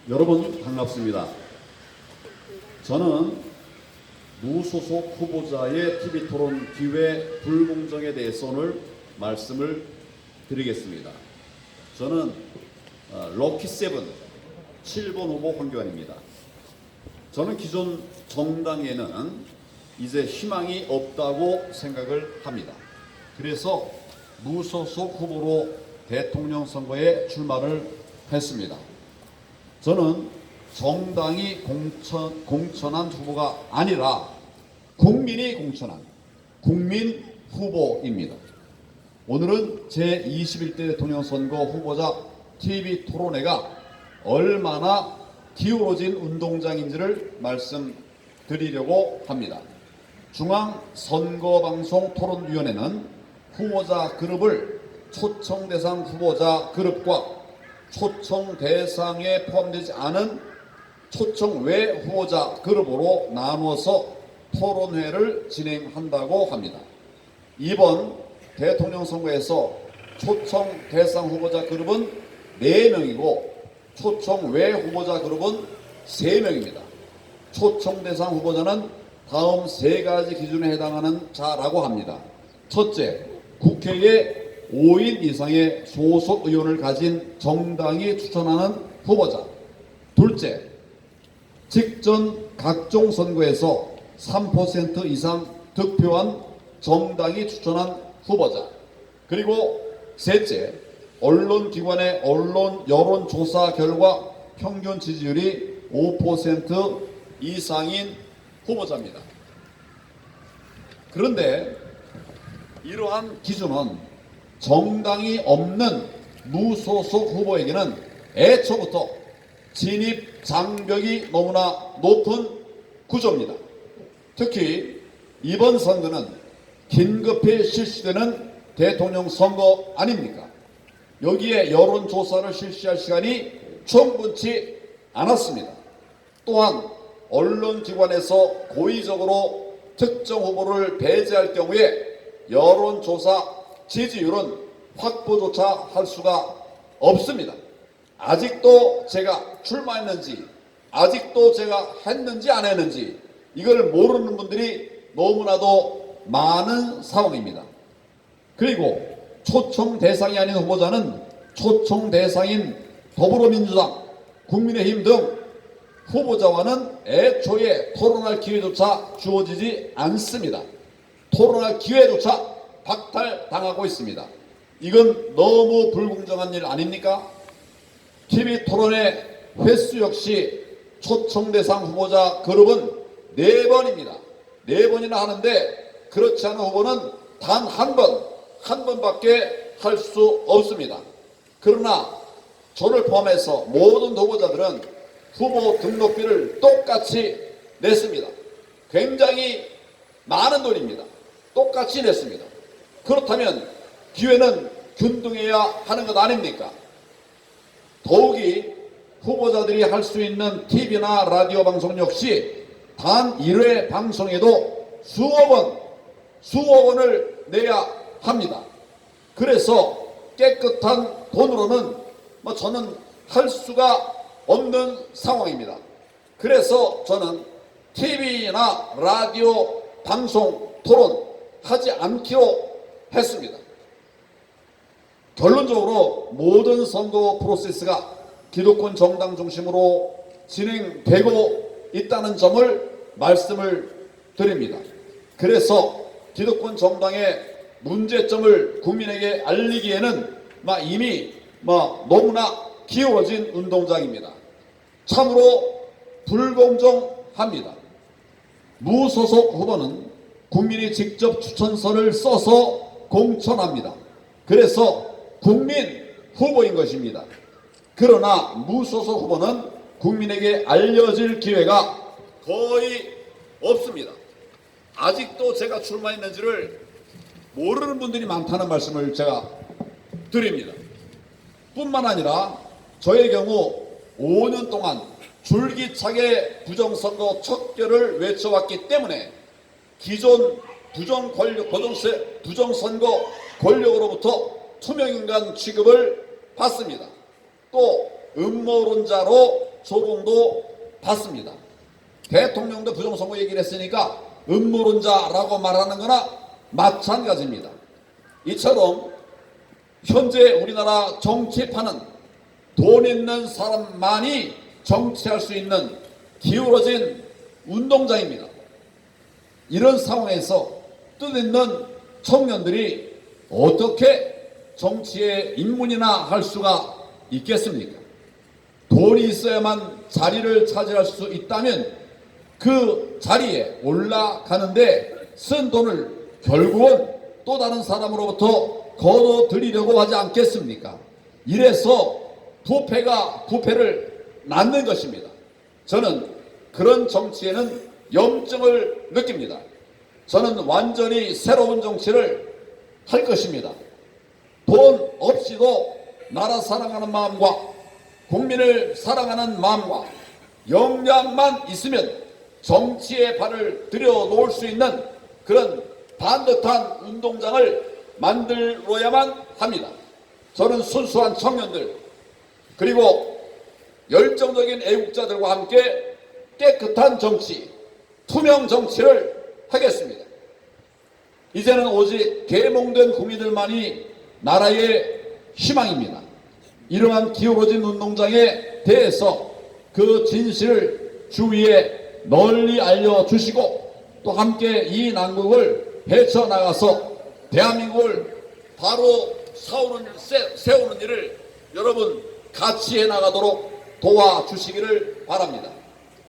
여러분 반갑습니다. 저는 무소속 후보자의 TV토론 기회 불공정에 대해서 오늘 말씀을 드리겠습니다. 저는 럭키7 7번 후보 황교안입니다. 저는 기존 정당에는 이제 희망이 없다고 생각을 합니다. 그래서 무소속 후보로 대통령 선거에 출마를 했습니다. 저는 정당이 공천한 후보가 아니라 국민이 공천한 국민 후보입니다. 오늘은 제21대 대통령 선거 후보자 TV토론회가 얼마나 기울어진 운동장인지를 말씀드리려고 합니다. 중앙선거방송토론위원회는 후보자 그룹을 초청 대상 후보자 그룹과 초청 대상에 포함되지 않은 초청 외 후보자 그룹으로 나누어서 토론회를 진행한다고 합니다. 이번 대통령 선거에서 초청 대상 후보자 그룹은 4명이고 초청 외 후보자 그룹은 3명입니다. 초청 대상 후보자는 다음 3가지 기준에 해당하는 자라고 합니다. 첫째, 국회에 5인 이상의 소속 의원을 가진 정당이 추천하는 후보자. 둘째, 직전 각종 선거에서 3% 이상 득표한 정당이 추천한 후보자. 그리고 셋째, 언론기관의 언론 여론조사 결과 평균 지지율이 5% 이상인 후보자입니다. 그런데 이러한 기준은 정당이 없는 무소속 후보에게는 애초부터 진입 장벽이 너무나 높은 구조입니다. 특히 이번 선거는 긴급히 실시되는 대통령 선거 아닙니까? 여기에 여론조사를 실시할 시간이 충분치 않았습니다. 또한 언론기관에서 고의적으로 특정 후보를 배제할 경우에 여론조사 지지율은 확보조차 할 수가 없습니다. 아직도 제가 출마했는지, 아직도 제가 했는지 안 했는지 이걸 모르는 분들이 너무나도 많은 상황입니다. 그리고 초청 대상이 아닌 후보자는 초청 대상인 더불어민주당, 국민의힘 등 후보자와는 애초에 토론할 기회조차 주어지지 않습니다. 토론할 기회조차 박탈당하고 있습니다. 이건 너무 불공정한 일 아닙니까? TV토론의 횟수 역시 초청 대상 후보자 그룹은 4번입니다. 4번이나 하는데 그렇지 않은 후보는 단 한 번밖에 할 수 없습니다. 그러나 저를 포함해서 모든 후보자들은 후보 등록비를 똑같이 냈습니다. 굉장히 많은 돈입니다. 똑같이 냈습니다. 그렇다면 기회는 균등해야 하는 것 아닙니까? 더욱이 후보자들이 할 수 있는 TV나 라디오 방송 역시 단 1회 방송에도 수억 원을 내야 합니다. 그래서 깨끗한 돈으로는 저는 할 수가 없는 상황입니다. 그래서 저는 TV나 라디오 방송 토론 하지 않기로 했습니다. 결론적으로 모든 선거 프로세스가 기득권 정당 중심으로 진행되고 있다는 점을 말씀을 드립니다. 그래서 기득권 정당의 문제점을 국민에게 알리기에는 이미 너무나 기울어진 운동장입니다. 참으로 불공정합니다. 무소속 후보는 국민이 직접 추천서를 써서 공천합니다. 그래서 국민 후보인 것입니다. 그러나 무소속 후보는 국민에게 알려질 기회가 거의 없습니다. 아직도 제가 출마했는지를 모르는 분들이 많다는 말씀을 제가 드립니다. 뿐만 아니라 저의 경우 5년 동안 줄기차게 부정선거 척결을 외쳐왔기 때문에 기존 부정선거 권력으로부터 투명인간 취급을 받습니다. 또 음모론자로 조롱도 받습니다. 대통령도 부정선거 얘기를 했으니까 음모론자라고 말하는 거나 마찬가지입니다. 이처럼 현재 우리나라 정치판은 돈 있는 사람만이 정치할 수 있는 기울어진 운동장입니다. 이런 상황에서 뜻있는 청년들이 어떻게 정치에 입문이나 할 수가 있겠습니까? 돈이 있어야만 자리를 차지할 수 있다면 그 자리에 올라가는데 쓴 돈을 결국은 또 다른 사람으로부터 거둬들이려고 하지 않겠습니까? 이래서 부패가 부패를 낳는 것입니다. 저는 그런 정치에는 염증을 느낍니다. 저는 완전히 새로운 정치를 할 것입니다. 돈 없이도 나라 사랑하는 마음과 국민을 사랑하는 마음과 역량만 있으면 정치에 발을 들여놓을 수 있는 그런 반듯한 운동장을 만들어야만 합니다. 저는 순수한 청년들 그리고 열정적인 애국자들과 함께 깨끗한 정치, 투명 정치를 하겠습니다. 이제는 오직 계몽된 국민들만이 나라의 희망입니다. 이러한 기울어진 운동장에 대해서 그 진실을 주위에 널리 알려주시고 또 함께 이 난국을 헤쳐나가서 대한민국을 바로 세우는 일을 여러분 같이 해나가도록 도와주시기를 바랍니다.